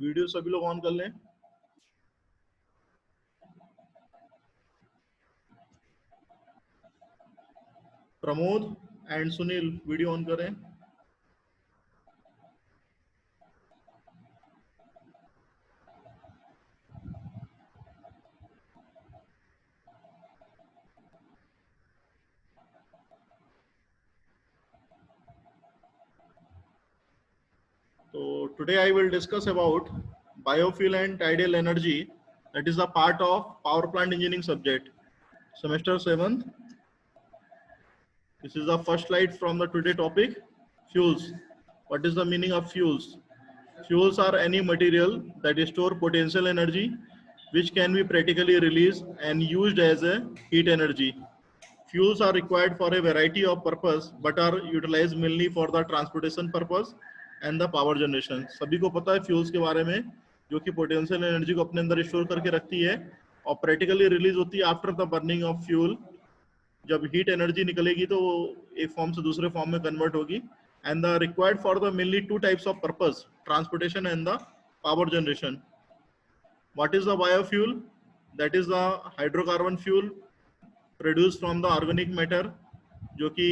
Video सभी लोग on कर लें। Pramod and Sunil video on करें। So today I will discuss about biofuel and tidal energy. That is a part of power plant engineering subject, semester 7th. This is the first slide from the today topic, fuels. What is the meaning of fuels? Fuels are any material that store potential energy which can be practically released and used as a heat energy. Fuels are required for a variety of purpose but are utilized mainly for the transportation purpose and the power generation. सभी को पता है fuels के बारे में, जो कि potential energy को अपने अंदर स्टोर करके रखती है और प्रैक्टिकली रिलीज होती है after the burning of fuel. जब हीट एनर्जी निकलेगी तो वो एक फॉर्म से दूसरे फॉर्म में कन्वर्ट होगी and the required for the mainly two types of purpose, transportation and the power generation. What is the biofuel? That is the hydrocarbon fuel produce from the organic matter, जो कि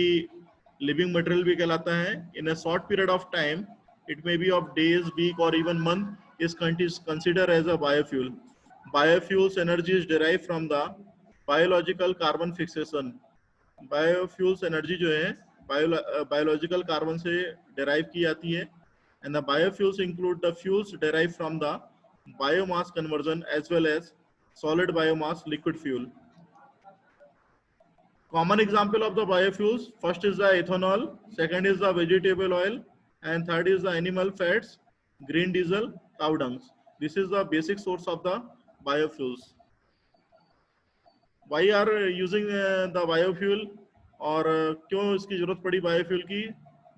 living material भी कहलाता है. In a short period of time, it may be of days, week और even month, is consider as a biofuel. Biofuels energy is derive from the biological carbon fixation. Biofuels energy जो है biological carbon से derive की जाती है. And the biofuels include the fuels derive from the biomass conversion as well as solid biomass liquid fuel. Common example of the biofuels: first is the ethanol, second is the vegetable oil, and third is the animal fats, green diesel, cow dung. This is the basic source of the biofuels. Why are using the biofuel, और क्यों इसकी जरूरत पड़ी biofuel की?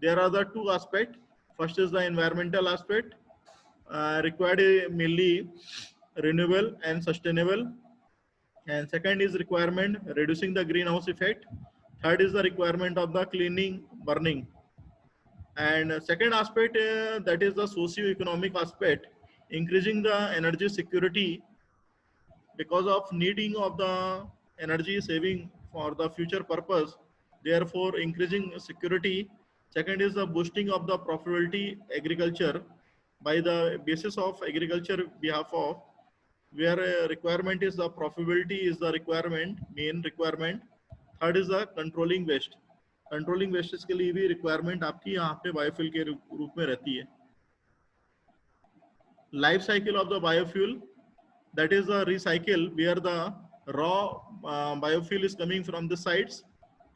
There are the two aspects. First is the environmental aspect, required mainly renewable and sustainable. And second is requirement reducing the greenhouse effect. Third is the requirement of the cleaning burning. And second aspect, that is the socio-economic aspect, increasing the energy security because of needing of the energy saving for the future purpose, therefore increasing security. Second is the boosting of the profitability agriculture by the basis of agriculture behalf of, where requirement is the profitability is the requirement, main requirement. Third is the controlling waste. Controlling wastage के लिए भी requirement आपकी यहाँ पे biofuel के रूप में रहती है. Life cycle of the biofuel, that is the recycle, where the raw biofuel is coming from the sites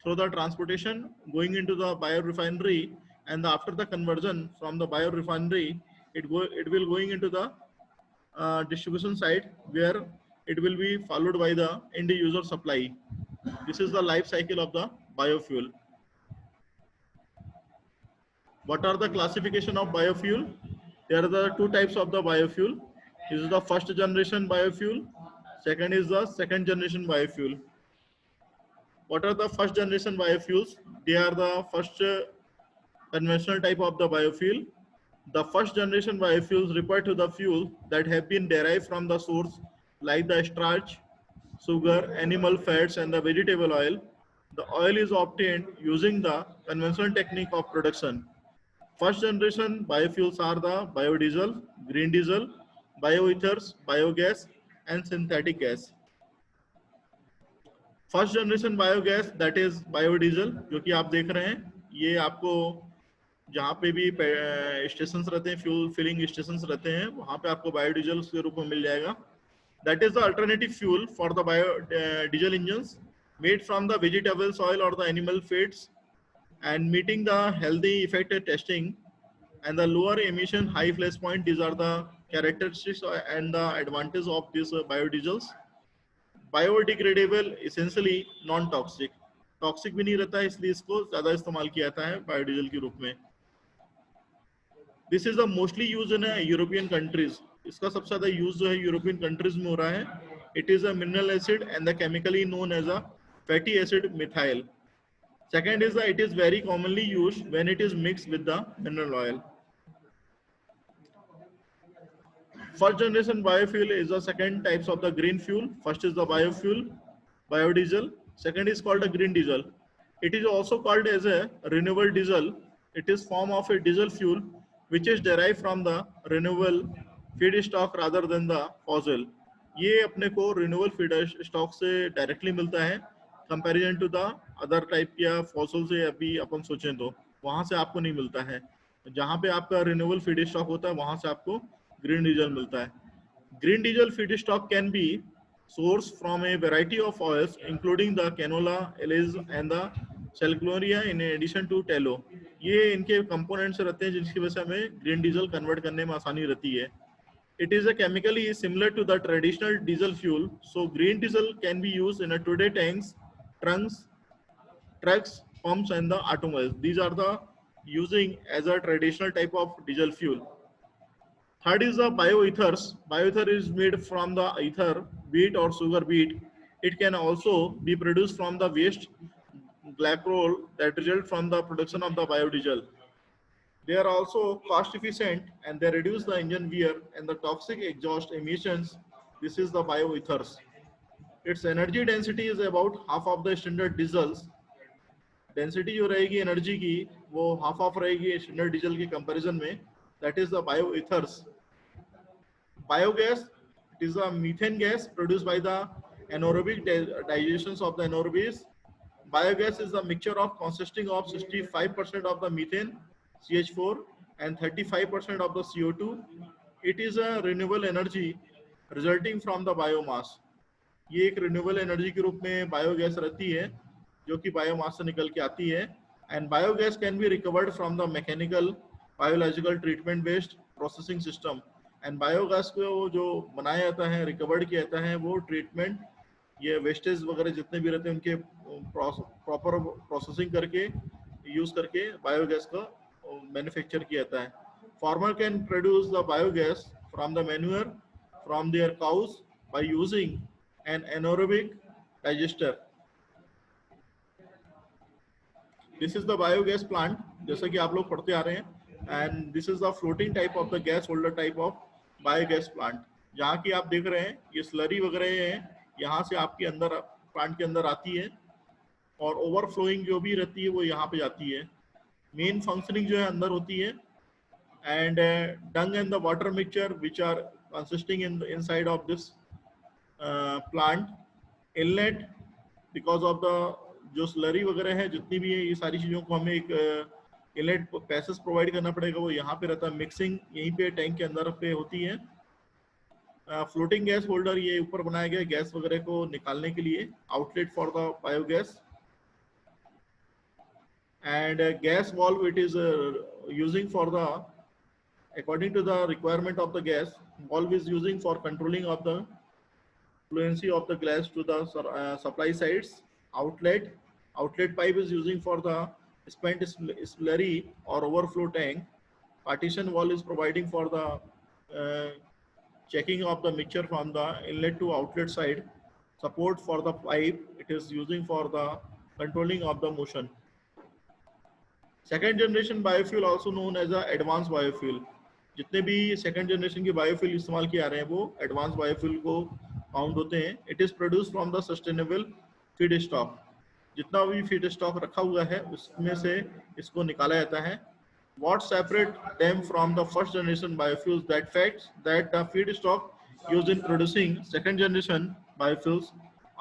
through the transportation going into the biorefinery, and after the conversion from the biorefinery it will going into the distribution site, where it will be followed by the end user supply. This is the life cycle of the biofuel. What are the classification of biofuel? There are the two types of the biofuel. This is the first generation biofuel. Second is the second generation biofuel. What are the first generation biofuels? They are the first conventional type of the biofuel. The first generation biofuels refer to the fuel that have been derived from the source like the starch, sugar, animal fats and the vegetable oil. The oil is obtained using the conventional technique of production. First generation biofuels are the biodiesel, green diesel, bioethers, biogas and synthetic gas. First generation biogas, that is biodiesel, जो कि आप देख रहे हैं. ये आपको जहाँ पे भी स्टेशन रहते हैं, फ्यूल फिलिंग स्टेशन रहते हैं, वहाँ पे आपको बायोडीजल के रूप में मिल जाएगा. That is the alternative fuel for the biodiesel engines made from the vegetables oil और the animal fats and meeting the healthy effect testing and the lower emission high flash point. These are the characteristics and the advantage of these biodiesels. Biodegradable, essentially non toxic, toxic भी नहीं रहता है, इसलिए इसको ज्यादा इस्तेमाल किया जाता है बायोडीजल के रूप में. This is the mostly use in European countries. इसका सबसे ज्यादा यूज जो है यूरोपियन कंट्रीज में हो रहा है. It is a mineral acid and the chemically known as a fatty acid methyl. Second is that it is very commonly used when it is mixed with the mineral oil. First generation biofuel is the second types of the green fuel. First is the biofuel, biodiesel. Second is called a green diesel. It is also called as a renewable diesel. It is form of a diesel fuel which is derived from the renewable feedstock rather than the fossil. ये अपने को renewable feedstock से directly मिलता है comparison to the other type या fossil से अभी अपन सोचें तो वहाँ से आपको नहीं मिलता है. जहाँ पे आपका renewable feedstock होता है वहाँ से आपको green diesel मिलता है. Green diesel feedstock can be sourced from a variety of oils, including the canola, oils, and the cellulose, in addition to tallow. ये इनके components रहते हैं जिसकी वजह से हमें green diesel convert करने में आसानी रहती है. It is a chemically similar to the traditional diesel fuel, so green diesel can be used in a today tanks, trunks, trucks, pumps, and the automobiles. These are the using as a traditional type of diesel fuel. Third is the bioethers. Bioether is made from the ether, wheat or sugar beet. It can also be produced from the waste glycerol that result from the production of the biodiesel. They are also cost efficient and they reduce the engine wear and the toxic exhaust emissions. This is the bioethers. Its energy density is about half of the standard diesels. Density जो रहेगी energy की वो half of रहेगी standard diesel के comparison में. That is the bioethers. Biogas, it is a methane gas produced by the anaerobic digestions of the anaerobes. Biogas is a mixture of consisting of 65% of the methane, CH4, and 35% of the CO2. It is a renewable energy resulting from the biomass. ये एक renewable energy के रूप में biogas रहती है जो कि biomass से निकल के आती है. And biogas can be recovered from the mechanical, biological treatment based processing system. And biogas को जो बनाया जाता है, recovered किया जाता है, वो treatment ये wastage वगैरह जितने भी रहते हैं उनके proper processing करके use करके biogas का manufacture किया जाता है. Farmer can produce the biogas from the manure from their cows by using an anaerobic digester. This is the biogas plant, जैसा कि आप लोग पढ़ते आ रहे हैं. And this is the floating type of the gas holder type of biogas plant. जहाँ की आप देख रहे हैं ये slurry वगैरह हैं, यहाँ से आपके अंदर प्लांट के अंदर आती है और ओवरफ्लोइंग जो भी रहती है वो यहाँ पे जाती है. मेन फंक्शनिंग जो है अंदर होती है. And dung and the water mixture which are consisting in the inside of this plant inlet because of the जो स्लरी वगैरह है जितनी भी है ये सारी चीज़ों को हमें एक इनलेट पैसेज प्रोवाइड करना पड़ेगा. वो यहाँ पे रहता है. मिक्सिंग यहीं पे टैंक के अंदर पे होती है. फ्लोटिंग गैस होल्डर ये ऊपर बनाया गया गैस वगैरह को निकालने के लिए. Outlet for the biogas and gas valve it is using for the according to the requirement of the gas. Valve is using for controlling of the fluency of the gas to the supply sides. Outlet pipe is using for the spent slurry or overflow tank. Partition wall is providing for the checking of the mixture from the inlet to outlet side. Support for the pipe it is using for the controlling of the motion. Second generation biofuel also known as a advance biofuel. जितने भी second generation के biofuel इस्तेमाल किए आ रहे हैं वो advance biofuel को count होते हैं. It is produce from the sustainable feed stock. जितना भी फीड स्टॉक रखा हुआ है उसमें से इसको निकाला जाता है. What separate them from the first generation biofuels that fact that the feed stock used in producing second generation biofuels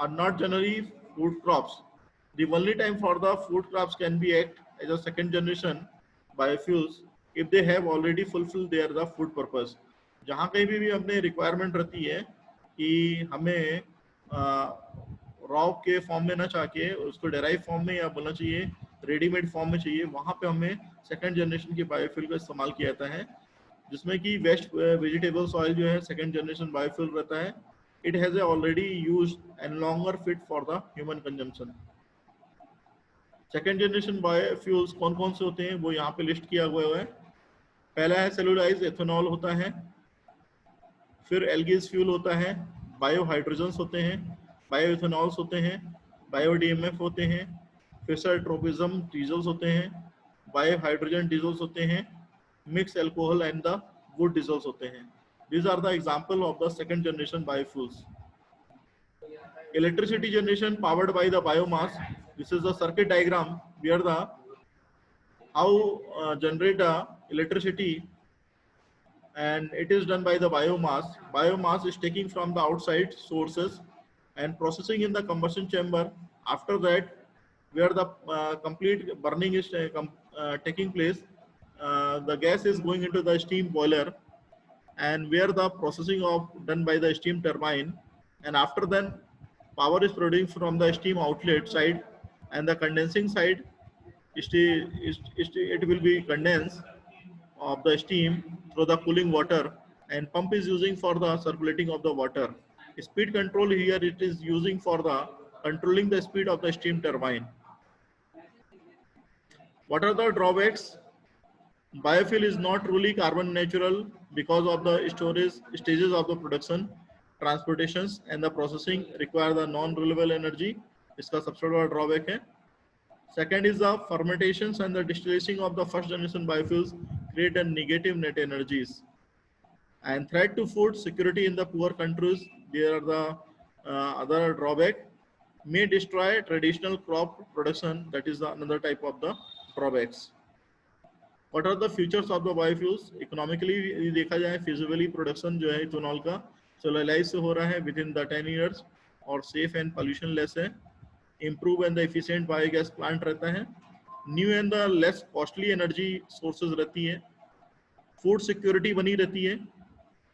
are not generally food crops. The only time for the food crops can be act as a second generation biofuels if they have already fulfilled their the food purpose. जहाँ कहीं भी अपने requirement रहती है कि हमें raw के form में ना चाहे उसको डेराइव फॉर्म में या बोलना चाहिए रेडीमेड फॉर्म में चाहिए, वहाँ पे हमें सेकंड जनरेशन के बायोफ्यूल का इस्तेमाल किया जाता है जिसमें कि वेस्ट वेजिटेबल्स ऑयल जो है सेकंड जनरेशन बायोफ्यूल रहता है. It has already used and longer fit for the human consumption. Second generation biofuels कौन कौन से होते हैं वो यहाँ पे लिस्ट किया हुआ है. पहला है सेलुलाइज एथेनॉल होता है. फिर एल्गीज फ्यूल होता है. बायो हाइड्रोजन्स होते हैं. बायो एथेनॉल्स होते हैं. बायो डीएमएफ होते हैं. फिर ट्रोपिज्म डीजल्स होते हैं. बायो हाइड्रोजन डीजल्स होते हैं. Mix alcohol and the wood diesels होते हैं. These are the example of the second generation biofuels. Electricity generation powered by the biomass. This is the circuit diagram where the how generate electricity, and it is done by the biomass. Biomass is taking from the outside sources and processing in the combustion chamber. After that, where the complete burning is taking place, the gas is going into the steam boiler, and where the processing of done by the steam turbine, and after then power is produced from the steam outlet side, and the condensing side it will be condensed of the steam through the cooling water, and pump is using for the circulating of the water. Speed control here it is using for the controlling the speed of the steam turbine. What are the drawbacks? Biofuel is not truly carbon neutral because of the storage stages of the production, transportations and the processing require the non-renewable energy. इसका सबसे बड़ा drawback है. Second is the fermentations and the distillation of the first generation biofuels create a negative net energies. And threat to food security in the poor countries, there are the other drawback, may destroy traditional crop production, that is another type of the drawbacks. What are the futures of the biofuels? Economically देखा जाए feasibly production जो है ethanol का solarise से हो रहा है within the 10 years और safe and pollution less है. Improve and the efficient biogas plant रहता है. New and the less costly energy sources रहती है. Food security बनी रहती है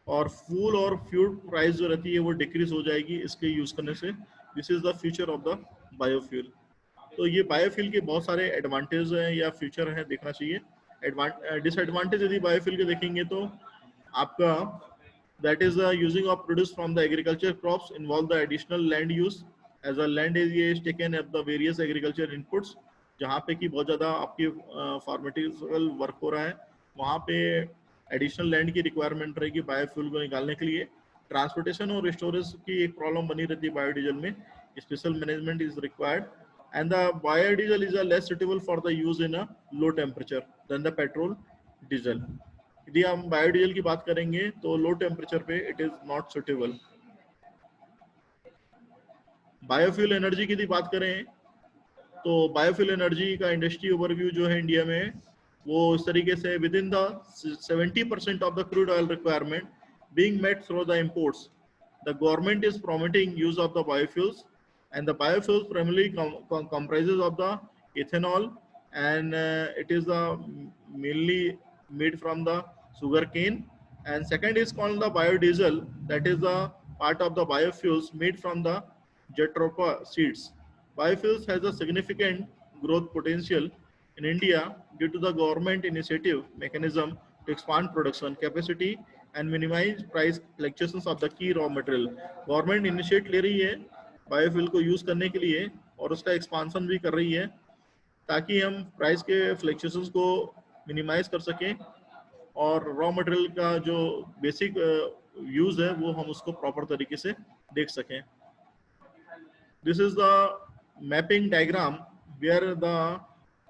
और फूल और फ्यूल प्राइस जो रहती है वो डिक्रीज हो जाएगी इसके यूज करने से. This is the future of the biofuel. तो ये बायोफ्यूल के बहुत सारे एडवांटेज हैं या फ्यूचर हैं, देखना चाहिए. डिसएडवांटेज यदि बायोफ्यूल के देखेंगे तो आपका that is the using of produce from the agriculture crops involve the additional land use as a land area is taken at the various agriculture inputs. जहाँ पे कि बहुत ज़्यादा आपकी फार्मेटिकल वर्क हो रहा है वहाँ पे एडिशनल लैंड की रिक्वायरमेंट रहेगी बायोफ्यूल को निकालने के लिए. ट्रांसपोर्टेशन और स्टोरेज की एक प्रॉब्लम बनी रहती है बायोडीजल में. Special management is required and the biodiesel is less suitable for the use in a low temperature than the petrol diesel. यदि हम बायोडीजल की बात करेंगे तो लो टेम्परेचर पे it is not suitable. Biofuel energy की यदि बात करें तो बायोफ्यूल एनर्जी का इंडस्ट्री ओवरव्यू जो है इंडिया में वो इस तरीके से within the 70% of the crude oil requirement being met through the imports, the government is promoting use of the biofuels. And the biofuels primarily comprises of the ethanol, and it is the mainly made from the sugar cane. And second is called the biodiesel, that is the part of the biofuels made from the jatropha seeds. Biofuels has a significant growth potential in India due to the government initiative mechanism to expand production capacity and minimize price fluctuations of the key raw material. Government initiate ले रही है biofuel को use करने के लिए और उसका expansion भी कर रही है ताकि हम प्राइस के फ्लक्चुएशंस को मिनिमाइज कर सकें और रॉ मटेरियल का जो बेसिक यूज है वो हम उसको प्रॉपर तरीके से देख सकें. This is the mapping diagram where the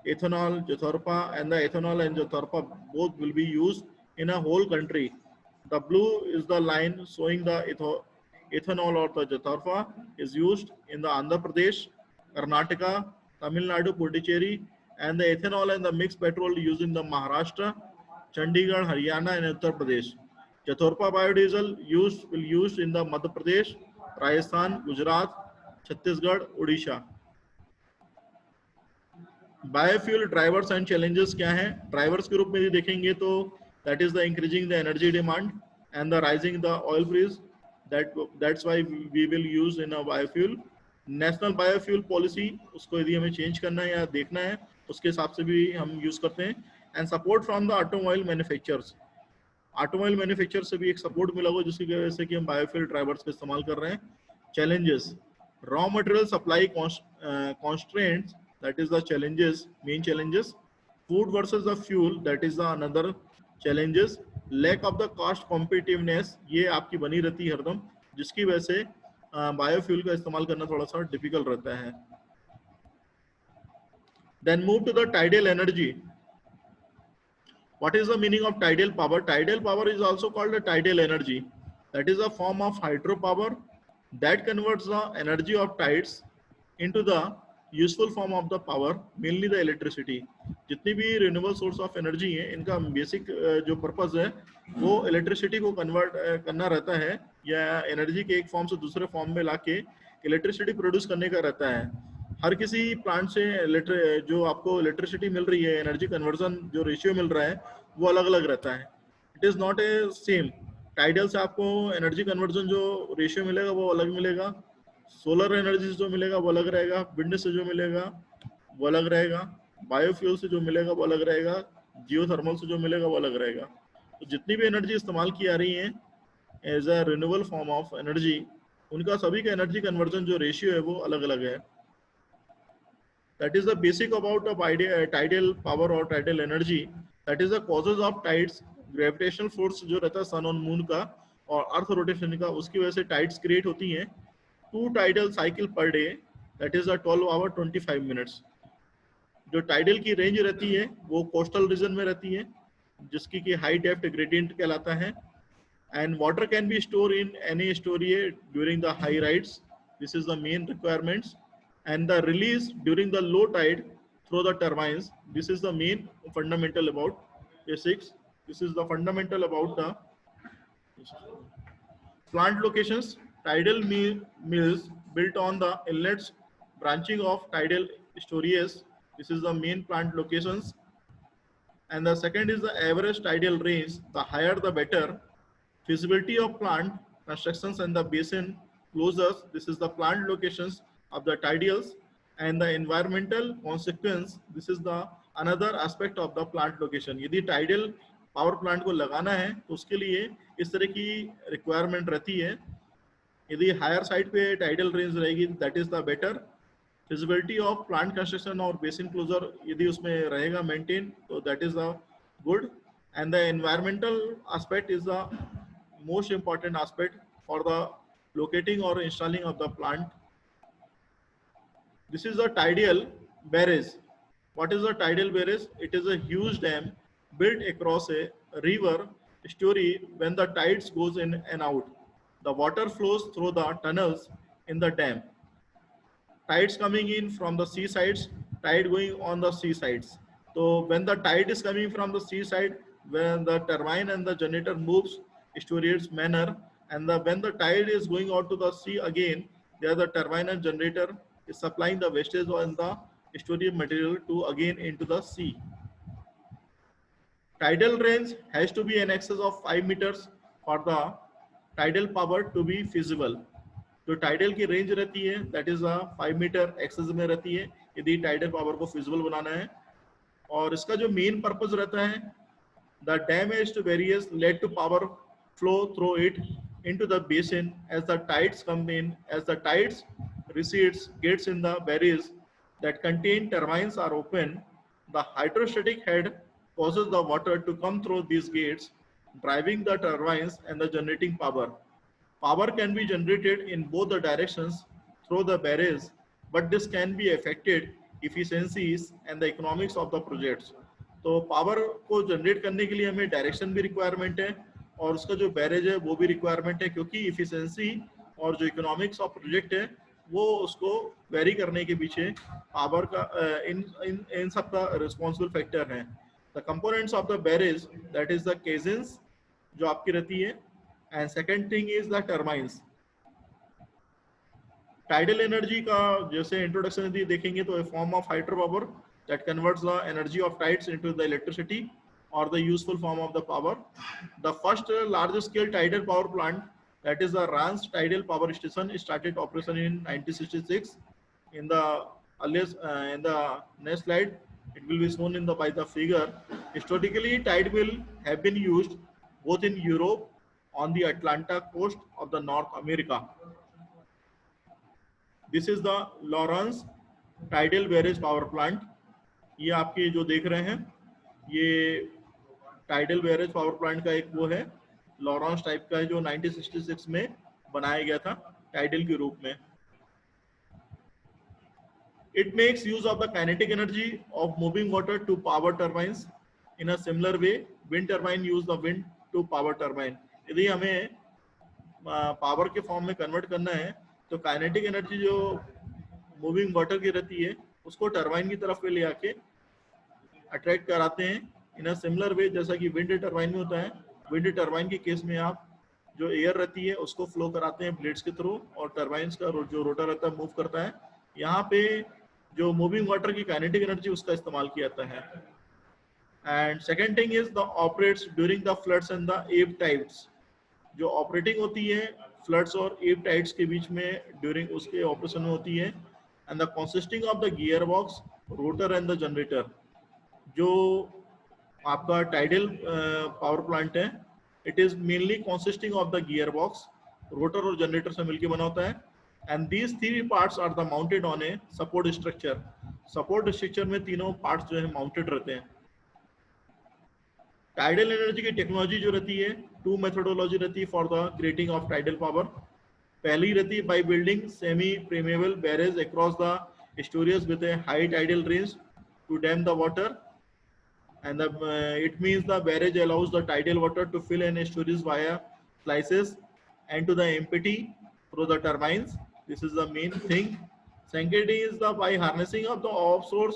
ethanol, Jatropha and the ethanol and Jatropha both will be used in a whole country. The blue is the line showing the ethanol or the Jatropha is used in the Andhra Pradesh, Karnataka, Tamil Nadu, Puducherry, and the ethanol and the mixed petrol used in the Maharashtra, Chandigarh, Haryana, and Uttar Pradesh. Jatropha biodiesel will used in the Madhya Pradesh, Rajasthan, Gujarat, Chhattisgarh, Odisha. Biofuel drivers and challenges क्या हैं? Drivers के रूप में यदि देखेंगे तो that is the increasing the energy demand and the rising the oil price. That's why we will use in a biofuel. National biofuel policy, उसको यदि हमें चेंज करना है या देखना है उसके हिसाब से भी हम यूज करते हैं. And support from the automobile manufacturers. Automobile manufacture से भी एक सपोर्ट मिला हुआ जिसकी वजह से कि हम बायोफ्यूल ड्राइवर्स का इस्तेमाल कर रहे हैं. Challenges, raw material supply constraints, that is the challenges, main challenges. Food versus the fuel, that is the another challenges. Lack of the cost competitiveness, ये आपकी बनी रहती है हरदम, जिसकी वजह से बायोफ्यूल का इस्तेमाल करना थोड़ा सा डिफिकल्ट रहता है. Then move to the tidal energy. What is the meaning of tidal power? Tidal power is also called a tidal energy. That is a form of hydropower that converts the energy of tides into the useful form of the power, mainly the electricity. जितनी भी renewable source of energy है, इनका basic जो purpose है वो electricity को convert करना रहता है, या एनर्जी के एक फॉर्म से दूसरे फॉर्म में लाके इलेक्ट्रिसिटी प्रोड्यूस करने का रहता है. हर किसी प्लांट से जो आपको इलेक्ट्रिसिटी मिल रही है, एनर्जी कन्वर्जन जो रेशियो मिल रहा है वो अलग अलग रहता है. It is not a same. Tidal से आपको एनर्जी कन्वर्जन जो रेशियो मिलेगा वो अलग मिलेगा, सोलर एनर्जी से जो मिलेगा वो अलग रहेगा, विंड से जो मिलेगा वो अलग रहेगा, बायोफ्यूल से जो मिलेगा वो अलग रहेगा, जियोथर्मल से जो मिलेगा वो अलग रहेगा. तो जितनी भी एनर्जी इस्तेमाल की आ रही है as a renewable form of energy, उनका सभी का एनर्जी कन्वर्जन जो रेशियो है वो अलग अलग है. That is the basic about the tidal power or tidal energy. That is the causes of tides. Gravitational force जो रहता है सन और मून का और अर्थ रोटेशन का, उसकी वजह से टाइड्स क्रिएट होती हैं. 2 tidal cycle per day, that is a 12 hour 25 minutes. जो टाइडल की रेंज रहती है वो कोस्टल रीजन में रहती है, जिसकी कि हाई डेप्थ ग्रेडियंट कहलाता है. And water can be stored in any storage during the high tides. This is the main requirements. And the release during the low tide through the turbines. This is the main fundamental about basics. This is the fundamental about the plant locations. Tidal mills built on the inlets branching of tidal storages. This is the main plant locations. And the second is the average tidal range. The higher the better. Feasibility of plant constructions and the basin closures. This is the plant locations of the tidals. And the environmental consequence. This is the another aspect of the plant location. यदि tidal power plant को लगाना है तो उसके लिए इस तरह की requirement रहती है. यदि higher side पे tidal range रहेगी, that is the better. Feasibility of plant construction और basin closure यदि उसमें रहेगा maintain, तो that is the good. And the environmental aspect is the most important aspect for the locating or installing of the plant. This is the tidal barrage. What is the tidal barrage? It is a huge dam built across a river estuary. When the tides goes in and out, the water flows through the tunnels in the dam. Tides coming in from the sea sides, tide going on the sea sides. So when the tide is coming from the sea side, when the turbine and the generator moves estuarious manner, and when the tide is going out to the sea again, there the turbine and generator is supplying the wastage on the estuarial material to again into the sea. Tidal range has to be in excess of 5 meters for the tidal power to be feasible. जो tidal की range रहती है that is 5 metre access में रहती है यदि tidal power को feasible बनाना है. और इसका जो मेन पर्पस रहता है, the dam is to various let to power flow through it into the basin as the tides come in. As the tides recedes, gates in the barriers that contain turbines are open. The hydrostatic head causes the water to come through these gates, driving the turbines and the generating power. Power can be generated in both the directions through the barriers, but this can be affected efficiencies and the economics of the projects. तो power को generate करने के लिए हमें direction भी requirement है और उसका जो बैरेज है वो भी रिक्वायरमेंट है, क्योंकि इफिशिएंसी और जो इकोनॉमिक्स ऑफ प्रोजेक्ट है वो उसको वेरी करने के पीछे पावर का इन सब का रिस्पॉन्सिबल फैक्टर है. The components of the barrage that is the caissons जो आपकी रहती है, and second thing is the turbines. Tidal energy का जैसे इंट्रोडक्शन यदि देखेंगे तो a form of hydro power that converts the energy of tides into the electricity or the useful form of the power. The first large scale tidal power plant, that is the Rance Tidal Power Station, started operation in 1966. In the earliest, in the next slide, it will be shown in the by the figure. Historically, tide will have been used both in Europe on the Atlantic coast of the North America. This is the Lawrence Tidal Barrage Power Plant. ये आपके जो देख रहे हैं ये tidal barrage power plant का एक वो है, लॉरेंस टाइप का है जो 1966 में बनाया गया था टाइडल के रूप में. It makes use of the kinetic energy of moving water to power turbines in a similar way. Wind turbine use the wind to power turbine. यदि हमें पावर के फॉर्म में कन्वर्ट करना है तो काइनेटिक एनर्जी जो मूविंग वाटर की रहती है उसको टर्बाइन की तरफ पे ले आके अट्रैक्ट कराते हैं इन अ सिमिलर वे जैसा कि विंड टर्बाइन में होता है। विंड टर्बाइन के केस में आप जो एयर रहती है उसको फ्लो कराते हैं ब्लेड्स के थ्रू और टर्बाइन्स का जो रोटर रहता है मूव करता है। यहाँ पे जो मूविंग वाटर की काइनेटिक एनर्जी उसका इस्तेमाल किया जाता है। And second thing is the operates during the floods and the above tides. जो ऑपरेटिंग होती है फ्लड्स और एब टाइड्स के बीच में ड्यूरिंग उसके ऑपरेशन में होती है। And the consisting of the gear box, rotor and the generator. जो आपका टाइडल पावर प्लांट है it is mainly consisting of the gear box, rotor और जनरेटर से मिलकर बना होता है। And these three parts are the mounted on a support structure. Support structure में तीनों पार्ट्स जो है माउंटेड रहते हैं। टाइडल एनर्जी की टेक्नोलॉजी जो रहती है टू मेथोडोलॉजी रहती है for the creating of tidal power. पहली रहती है by building semi permeable barrage across the estuaries with a high tidal range to dam the water. And it means the barrage allows the tidal water to fill an estuaries via slices and to the empty through the turbines. This is the main thing. Second is the by harnessing of the offshore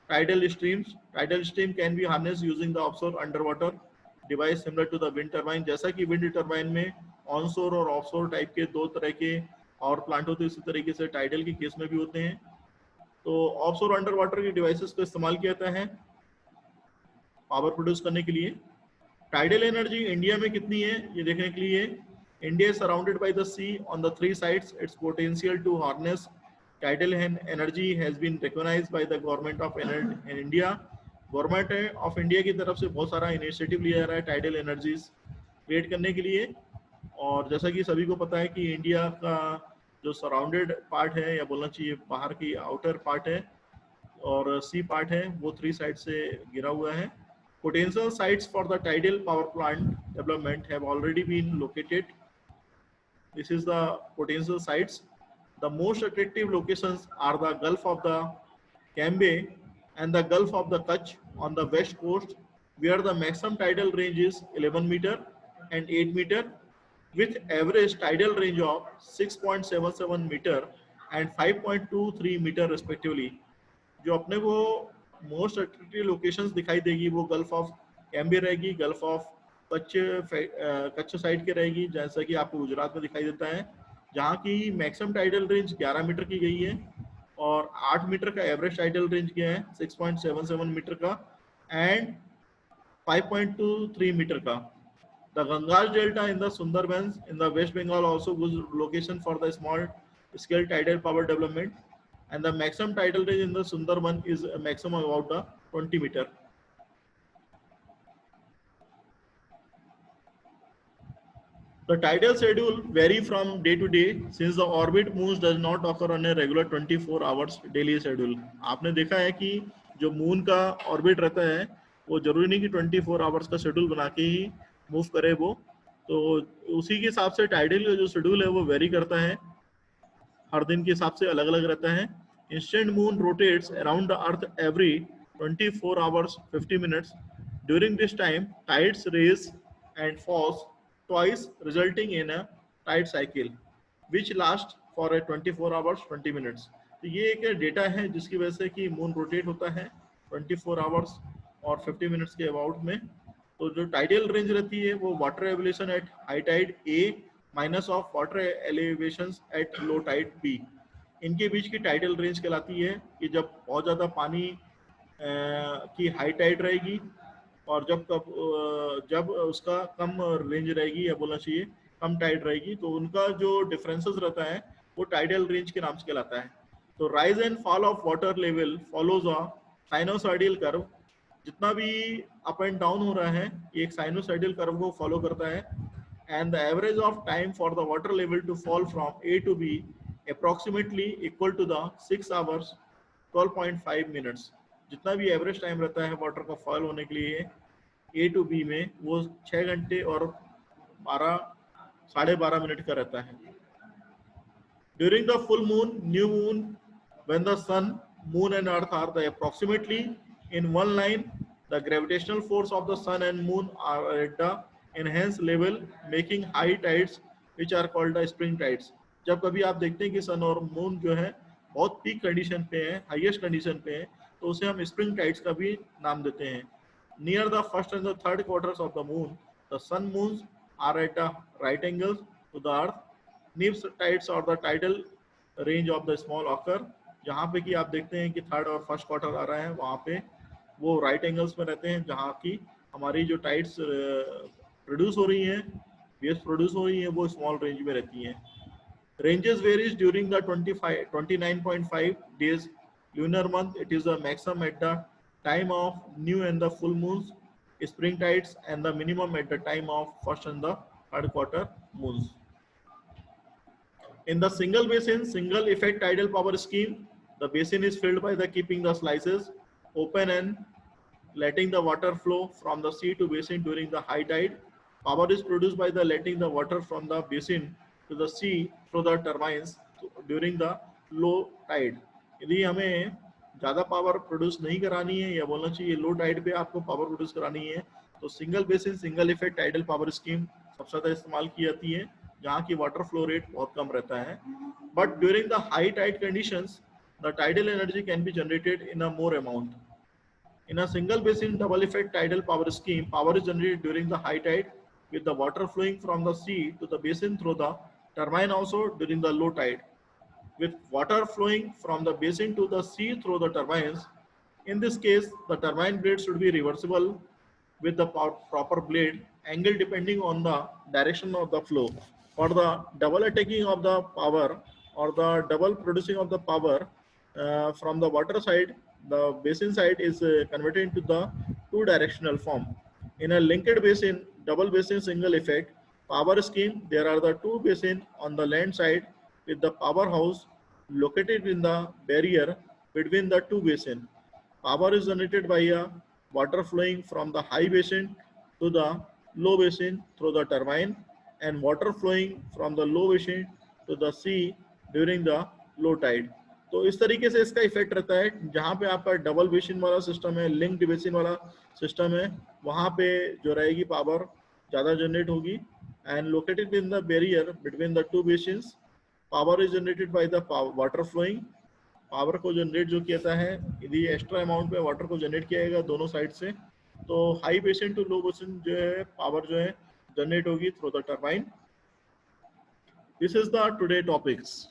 tidal streams. Tidal stream can be harnessed using the offshore underwater device similar to the wind turbine. जैसा कि wind turbine में onshore और offshore type के दो तरह के और plant होते हैं, इसी तरीके से टाइडल के केस में भी होते हैं। तो ऑफशोर अंडर वाटर के डिवाइसेस को इस्तेमाल किया जाता है पावर प्रोड्यूस करने के लिए। टाइडल एनर्जी इंडिया में कितनी है ये देखने के लिए, India is surrounded by the sea on the three sides. Its potential to harness tidal energy has been recognised by the government of India. Government of India की तरफ से बहुत सारा इनिशिएटिव लिया जा रहा है टाइडल एनर्जीज क्रिएट करने के लिए। और जैसा कि सभी को पता है कि इंडिया का जो सराउंडेड पार्ट है या बोलना चाहिए बाहर की आउटर पार्ट है और सी पार्ट है वो थ्री साइड से घिरा हुआ है। Potential sites for the tidal power plant development have already been located. This is the potential sites. The most attractive locations are the Gulf of the Cambay and the Gulf of the Kutch on the west coast, where the maximum tidal range is 11 meter and 8 meter, with average tidal range of 6.77 meter and 5.23 meter respectively. जो अपने को most attractive locations दिखाई देगी वो gulf of Cambay रहेगी, gulf of Kutch side के रहेगी जैसा कि आपको गुजरात में दिखाई देता है, जहाँ की मैक्सिमम टाइडल रेंज 11 मीटर की गई है और 8 मीटर का एवरेज टाइडल रेंज गया है 6.77 मीटर का एंड 5.23 मीटर का। The Ganges delta in the Sundarbans in the West Bengal also good location for the small scale tidal power development and the maximum tidal range in the Sundarban is a maximum about the 20 meter. The tidal schedule vary from day to day since the orbit moons does not occur on a regular 24 hours daily schedule. आपने देखा है कि जो moon का orbit रहता है वो जरूरी नहीं कि 24 आवर्स का शेड्यूल बना के ही मूव करे वो, तो उसी के हिसाब से टाइडल का जो शेड्यूल है वो वेरी करता है, हर दिन के हिसाब से अलग अलग रहता है। Instant moon rotates around the earth every 24 hours 50 minutes. During this time, tides raise and falls twice, resulting in a tide cycle, which lasts for a 24 hours 20 minutes. तो ये एक डेटा है जिसकी वजह से कि मून रोटेट होता है 24 आवर्स और 50 मिनट्स के अबाउट में। तो जो टाइडल रेंज रहती है वो water elevation at high tide A minus of water elevations at low tide B, इनके बीच की टाइडल रेंज कहलाती है कि जब बहुत ज़्यादा पानी की हाई टाइड रहेगी और जब उसका कम रेंज रहेगी या बोलना चाहिए कम टाइड रहेगी, तो उनका जो डिफरेंसेस रहता है वो टाइडल रेंज के नाम से कहलाता है। तो rise and fall of water level follows a sinusoidal curve. जितना भी अप एंड डाउन हो रहा है ये एक साइनोसॉइडल कर्व को फॉलो करता है। And the average of time for the water level to fall from A to B approximately equal to the 6 hours 12.5 minutes। जितना भी एवरेज टाइम रहता है वाटर का फॉल होने के लिए A to B में वो 6 घंटे और 12.5 मिनट का रहता है। During the full moon, new moon, when the sun, moon and earth are the approximately in one line, The gravitational force of the sun and moon are at the enhanced level, making high tides, which are called the spring tides. जब कभी आप देखते हैं कि सन और moon जो है बहुत पीक कंडीशन पे है, हाईएस्ट कंडीशन पे है, तो उसे हम स्प्रिंग टाइड्स का भी नाम देते हैं. Near the first and the third quarters of the moon, the sun moons are at a right angles to the earth. Neap tides or the tidal range of the small occur. जहाँ पे कि आप देखते हैं कि third और first quarter आ रहा है, वहाँ पे वो राइट एंगल्स में रहते हैं, जहाँ की हमारी जो टाइड्स प्रोड्यूस हो रही हैं, वेव्स प्रोड्यूस हो रही हैं, वो स्मॉल रेंज में रहती हैं. Ranges varies during the 29.5 days lunar month. It is the maximum at the time of new and the full moons, spring tides, and the minimum at the time of first and the third quarter moons. In the single basin, single effect tidal power scheme, the basin is filled by the keeping the slices open and letting the water flow from the sea to basin during the high tide. Power is produced by the letting the water from the basin to the sea through the turbines during the low tide. यदि हमें ज़्यादा power produce नहीं करानी है या बोलना चाहिए low tide पे आपको पावर प्रोड्यूस करानी है, तो single basin single effect tidal power scheme सबसे ज़्यादा इस्तेमाल की जाती है, जहाँ की वाटर फ्लो रेट बहुत कम रहता है. But during the high tide conditions the tidal energy can be generated in a more amount. In a single basin double effect tidal power scheme, power is generated during the high tide with the water flowing from the sea to the basin through the turbine also during the low tide. With water flowing from the basin to the sea through the turbines, in this case, the turbine blade should be reversible with the proper blade angle depending on the direction of the flow. For the double attacking of the power or the double producing of the power from the water side, the basin side is converted into the two directional form. In a linked basin, double basin single effect power scheme, there are the two basin on the land side with the powerhouse located in the barrier between the two basin. Power is generated by a water flowing from the high basin to the low basin through the turbine and water flowing from the low basin to the sea during the low tide. तो इस तरीके से इसका effect रहता है. जहाँ पे आपका डबल बेसिन वाला सिस्टम है, लिंक्ड बेसिन वाला सिस्टम है, वहाँ पे जो रहेगी पावर ज़्यादा जनरेट होगी. And located in the barrier between the two basins, power is generated by the water flowing. Power को जनरेट जो किया है, यदि एक्स्ट्रा अमाउंट में वाटर को जनरेट किया जाएगा दोनों साइड से, तो high basin to low basin जो है पावर जो है जनरेट होगी through the turbine. This is the today topics.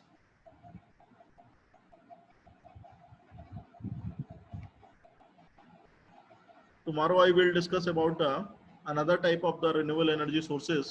Tomorrow I will discuss about another type of the renewable energy sources